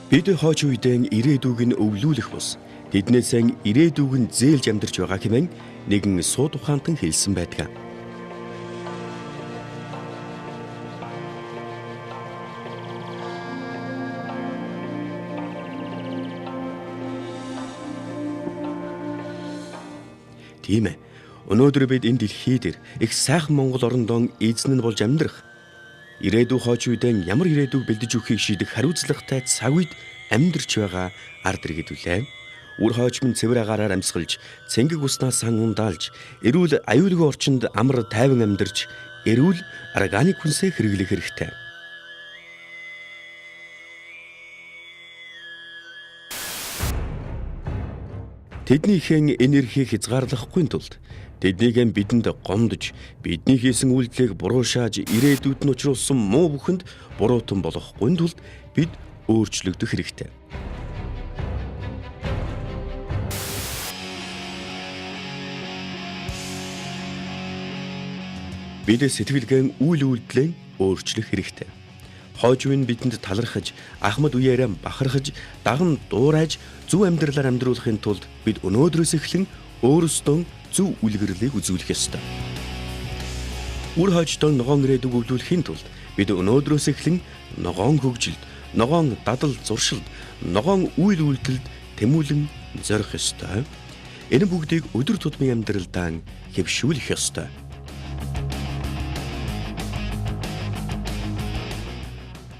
Бид хойч үедээ ирээдүйг нь өвлүүлэх бус. Тэднээс ирээдүйг нь зээлж амьдарч байгаа хэмээн нэгэн сууд ухаантан хэлсэн байдаг. Тийм ээ. Өнөөдөр бид энэ дэлхий дээр их сайхан Монгол орондоо эзэн нь болж амьдрах. Ирээдүй хойч үедээ ямар ирээдүйг бэлдэж өгөхийг шийдэх хариуцлагатай цаг үед амьдарч байгаа ард иргэд үлээ. Үр хойчмын цэвэр агаараар амьсгалж, цэнгэг уснаас сан ундаалж, эрүүл аюулгүй орчинд амар тайван амьдарч, эрүүл органик хүнсээ хэрэглэх хэрэгтэй. Тэднийхэн энергийг хязгаарлахгүй тулд тэднийг бидэнд гомдож, бидний хийсэн үйлдэлийг буруу шааж, ирээдүйд нь учруулсан муу бүхэнд буруутан болохгүй тулд бид өөрчлөгдөх хэрэгтэй. Бид сэтгэлгээн үйл үйлдэлээ өөрчлөх хэрэгтэй. Хойч үе нь бидэнд талархаж, ахмад үеэрээ бахархаж, даган дуурайж, зөв амьдралаар амьдруулахын тулд бид өнөөдрөөс эхлэн өөрсдөө зөв үлгэрлийг үзүүлэх ёстой. Үр хойчдоо ногоон ирээдүг өвлүүлэхийн тулд бид өнөөдрөөс эхлэн ногоон хөгжилд, ногоон дадал зуршилд, ногоон үйл үйлдэлд тэмүүлэн зорих ёстой. Энэ бүгдийг өдөр тутмын амьдралдаа хэвшүүлэх ёстой.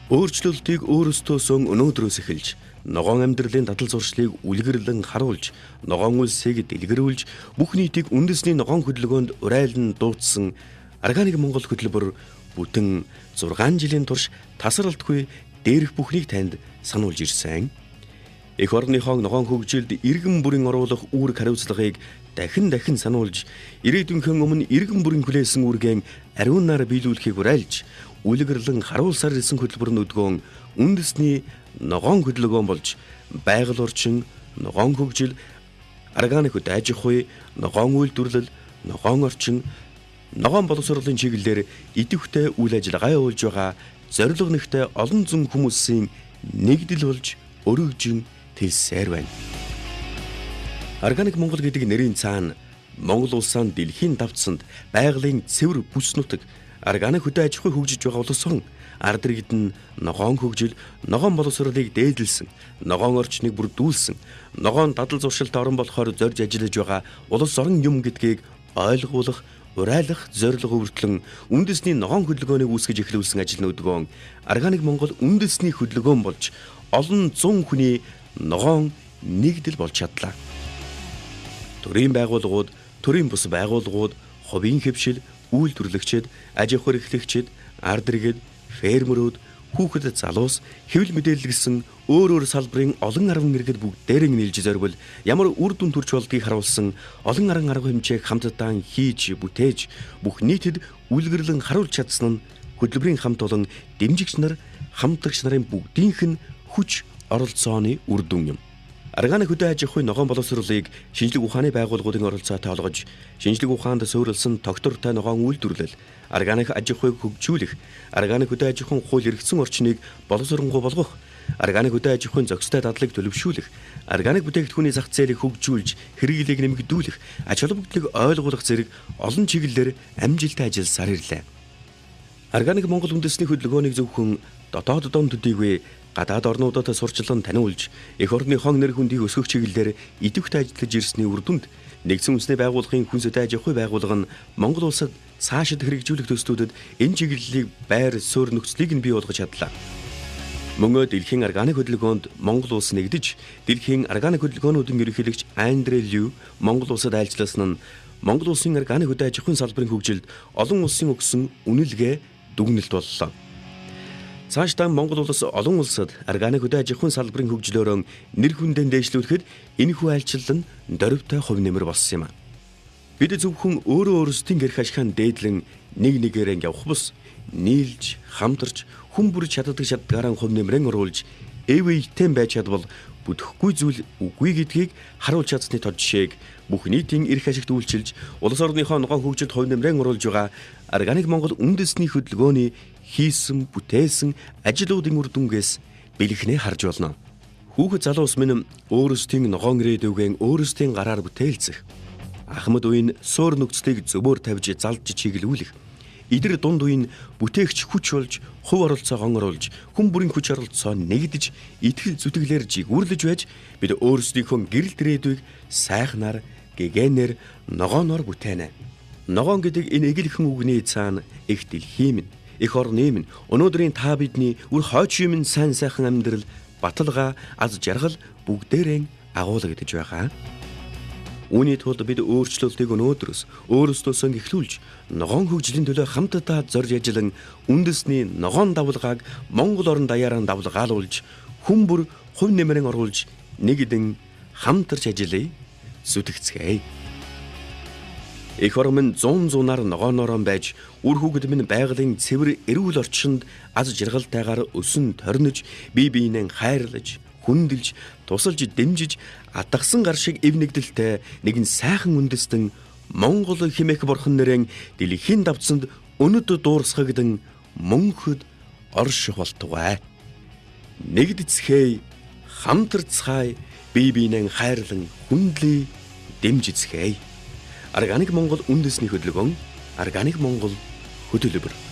Өөрчлөлтийг өөрөөсөө өнөөдрөөс эхэлж, ногоон амьдралын дадал зуршлыг үлгэрлэн харуулж, ногоон үлсийг дэлгэрүүлж, бүх нийтийг үндэсний ногоон хөдөлгөөнд урайлан дуудсан Органик Монгол хөтөлбөр бүтэн 6 жилийн турш тасралтгүй дээрх бүхнийг танд сануулж ирсэн. Эх орныхоо ногоон хөгжилд иргэн бүрийн оруулах үүрэг хариуцлагыг дахин сануулж, ирээдүйнхэн өмнө иргэн бүрийн хүлээсэн үүргээ ариунаар биелүүлэхийг уриалж, үлгэрлэн харуулсаар ирсэн хөтөлбөр нүдгөөн үндэсний ногоон хөдөлгөөн болж, байгаль орчин, ногоон хөгжил, органик аж ахуй, ногоон үйлдвэрлэл, ногоон орчин, ногоон боловсролын чиглэлээр идэвхтэй үйл ажиллагаа явуулж байгаа зорилго нэгтэй олон зуун хүмүүсийн нэгдэл болж өргөжин тэлсээр байна. Органик Монгол гэдэг нэрийн цаана Монгол улсаа дэлхийн давтсанд байгалийн цэвэр бүс нутаг, органик аж ахуй хөгжиж байгаа улс орн, ард иргэд нь ногоон хөгжил, ногоон боловсролыг дээдлсэн, ногоон орчныг бүрдүүлсэн, ногоон дадал зуршилт орон болохоор зорж ажиллаж байгаа улс орн юм гэдгийг ойлгуулах, урайлах зорилго хүртлэн үндэсний ногоон хөдөлгөөнийг үүсгэж эхлүүлсэн ажил нүдгөөн Органик Монгол үндэсний хөдөлгөөн болж олон зуун хүний ногоон нэгдэл болж чадлаа. Төрийн байгууллагууд, төрийн бус байгууллагууд, хувийн хөвшил, үйлдвэрлэгчид, аж ахуй эрхлэгчид, ард иргэд, фермерүүд, хүүхэд залуус, хэвлэл мэдээлэл гэсэн өөр салбарын олон арван иргэд бүгдээрээ нийлж зорвол ямар үр дүн төрж болдгийг харуулсан олон арга хэмжээг хамтдаа хийж бүтээж бүх нийтэд үлгэрлэн харуулж чадсан нь хөтөлбөрийн хамт олон дэмжигч нар, хамтлагч нарын бүгдийнх нь хүч оролцооны үр дүн юм. Органик аж ахуй ногоон боловсролыг шинжлэх ухааны байгууллагуудын оролцоотой олгож, шинжлэх ухаанд суурилсан тогтвортой ногоон үйлдвэрлэл, органик аж ахуйг хөгжүүлэх, органик аж ахуйн хууль эрхцэн орчныг боловсронгуй болгох, органик аж ахуйн зохистой дадлыг төлөвшүүлэх, органик бүтээгдэхүүний зах зээлийг хөгжүүлж, хэрэглээг нэмэгдүүлэх, ач холбогдлыг ойлгуулах зэрэг олон чиглэлээр амжилттай ажилласаар ирлээ. Органик Монгол үндэсний хөдөлгөөнийг зөвхөн дотоод төдийгүй гадаад орнуудад сурчлан таниулж, эх орны хон нэр хүндийг өсгөх чиглэлээр идэвхтэй ажиллаж ирсний үр дүнд нэгдсэн үндэсний байгууллагын хүнсэт аж ахуй байгууллага нь Монгол улсад цаашид хэрэгжүүлэх төслүүдэд энэ чиглэлийг байр суурь нөхцөлийг нь бий болгож чадлаа. Мөн дэлхийн органик хөдөлгөөнд Монгол улс нэгдэж, дэлхийн органик хөдөлгөөнүүдийн ерөнхийлөгч Андре Лю Монгол улсад айлчласан нь Монгол улсын органик аж ахуйн салбарын хөгжилд олон улсын өгсөн үнэлгээ дүгнэлт боллоо. Цаашдаа Монгол улс олон улсад органик аж ахуйн салбарын хөгжлөөрөө нэр хүндээ дээшлүүлэхэд энэхүү айлчлал нь дөрвтэй хувь нэмэр болсон юм а. Бид зөвхөн өөрсдийн гэрх ашигын дээдлэн нэгээрээ явах бус нийлж, хамтарч, хүн бүр чаддаг шатгаараа хувь нэмрэн оруулж, эвэйтэй байж чадвал бүтэхгүй зүйл үгүй гэдгийг харуулж чадсны тод жишээг бүх нийтийн эрх ашигт үйлчилж, улс орныхоо ногоон хөгжилд хувь нэмрэн оруулж байгаа Органик Монгол үндэсний хөдөлгөөний хийсэн, бүтээсэн ажлуудын үр дүнгээс бэлэхнээ харж болно. Хүүхэд залуус минь өөрсдийн ногоон ирээдүгэн өөрсдийн гараар бүтээлцэх. Ахмад үеийн суур нөхцөлийг зөвөр тавьж залж чиглүүлэх. Идэр дунд үеийн бүтээгч хүч болж, хувь оролцоогоо оруулж, хүн бүрийн хүч оролцоо нэгдэж, итгэл зүтгэлээр жигүүрлэж байж бид өөрсдийнхөө гэрэл ирээдүйг сайхнаар, гэгээнээр, ногооноор бүтээнэ. Ногоон гэдэг энэ эгэлхэн үгний цаана их дэлхий минь, их орны минь, өнөөдрийн та бидний үр хойчийн минь сайн сайхан амьдрал, баталгаа, аз жаргал бүгдээрээ агуулгадж байгаа. Үүний тулд бид өөрчлөлтийг өнөөдрөөс өөрсдөөсөө эхлүүлж, ногоон хөгжлийн төлөө хамтдаа зорж ажиллан үндэсний ногоон давлгааг Монгол орн даяараа давлгаалуулж, хүн бүр хувь нэмрэн оруулж, нэгдэн хамтарч ажиллая, зүтгэцгээе. Эх орон минь зуун зуунаар ногооноор байж, үр хүүхэд минь байгалийн цэвэр эрүүл орчинд аз жаргалтайгаар өсөн торнож, бие биенээ хайрлаж, хүндэлж, тусалж дэмжиж, атгсан гар шиг эв нэгдэлтэй нэгэн сайхан үндэстэн Монгол хэмээх бурхан нэрэн дэлхийн давцанд өнөд дуурсгагдан мөнхөд орших болтугай. Нэгдэцгээе, хамтарцгаая, бие биенээ хайрлан хүндлэе, дэмжицгээе. Органик Монгол үндэсний хөдөлгөөн, Органик Монгол хөтөлбөр.